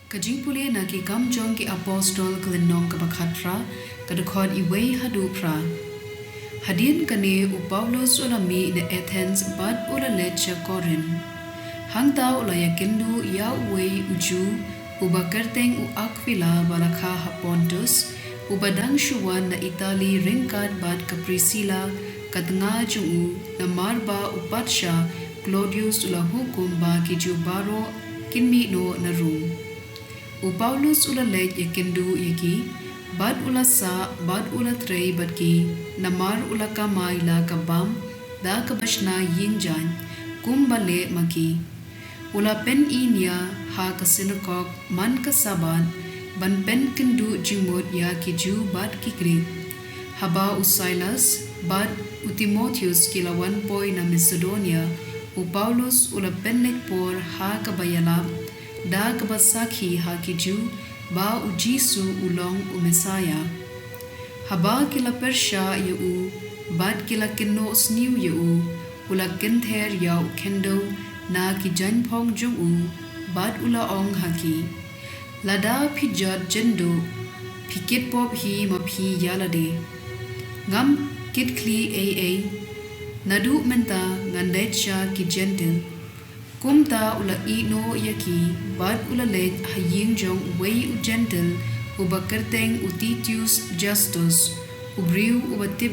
Kajingpule na ki kamjong ki apostol klinong kabakatra kadakod iway hadu pra. Hadin kane u Paulos ulami na Athens bad ulalet siya Corin. Hangtaw ulayakindu ya uway uju ubakerteng u Aquila balakha Pontus ubadang syuwan na Itali ringkad bad ka Priscilla katnga jungu na marba upat siya Claudius ulahukum ba ki Jubaro kinmi no na Rum. U Paulus ulalet yakindu yaki bad ulasa bad ulatrei bad ki namar ulakamay la kabam da kabashna yingjan kumbale maki ula pen inya ha kasinakok man kasaban ban pen kindu jingmot ya ki Jew bad kikri haba Silas bad Timotheus kilawan poy na Macedonia u Paulus ula pennet por ha kabayala da kabasakhi ha ki Jew ba u Jisu ulong u Messiah haba kila Persha yu bad kila kinno sniu yu ula kenther ya u kendo na ki janpong jung bad ula ong haki lada pijat jendo pikit pop hi maphi yalade ngam kitkli aa nadu menta ngandetcha ki gentle kumta ula ino yaki bad ula let haying jong way u gentle ubakerteng Titius Justus ubriu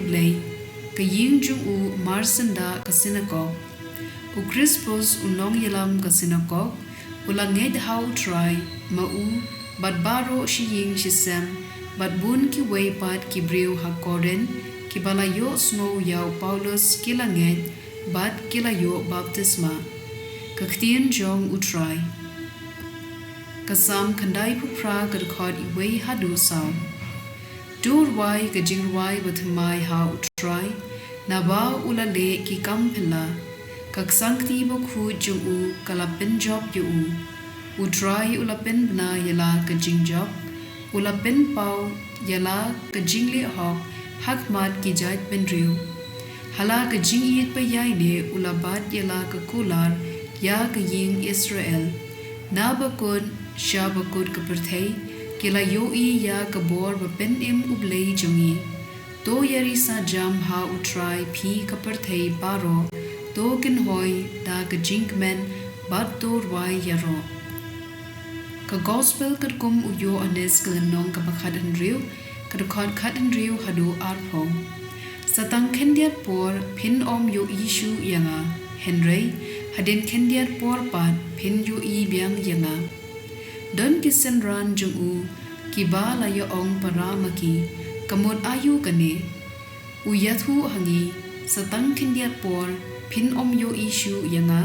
Blei kaying jung marsanda kasinako u Crispus unong yalam kasinako ulanged how try mau bad baro shiying shisem bad bun ki way pat ki briu hakoden ki balayo snow yaw Paulus kilanged bad kilayo baptisma ktien jong utrai kasam kandai pupra kadkod iway hadu saw dur wai kajingwai bathmai ha utrai naba ulale ki kampila kaksangti bokhu jung kalapin job yu utrai ulapin bna yala kajing job ulapin pau yala kajingli hok hakmat ki jait penriu hala kajing yet payai ne ulabat yala kakular ya kaying Israel nabakod shabakod kaperthei kila yoi ya kabor bapen ublei jungi to yari sa jam ha utrai phi kaperthei paro to kinhoi da kajinkmen bad to rwai yaro ka gospel kadkum uyo anes kalanong kabakhadan riu kadkhad khadan riu hadu arpho satang khendiat por phin om yo issue yanga henry hadin khendiat por pat phin yo I byang yanga don kisen ran jungu kiba la yo ong paramaki kamot ayu kane uyathu hangi satang khendiat por phin om yo issue yanga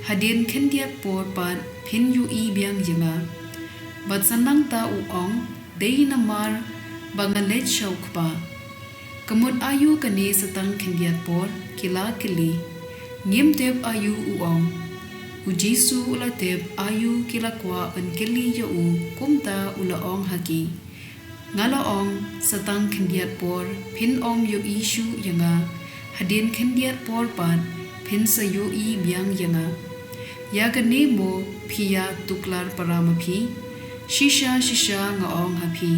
hadin khendiat por pat phin yo I byang yanga bat sanang ta u ong dei namar bangalet shaukpa kamot ayu kane satang khendiat por kila kili ngim tep ayu u ong u Jisu ula tep ayu kila kwa ban kili yo u kumta ula ong haki ngala ong satang khendiat por phin om yo issue yanga hadin khendiat por pan phin sa yo I byang yanga ya kane mo phiya tuklar paramaphi shisha nga ong hapi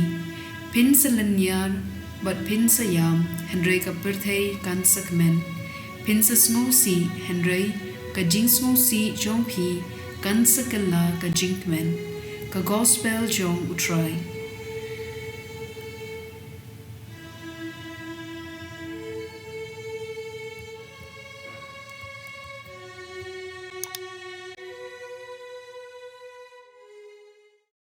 phin sa lanyar but phin sa yam henry ka perthei kan sakmen phin sa snosi henry ka jing snosi jong phi kan sakala ka jingmen ka gospel jong utrai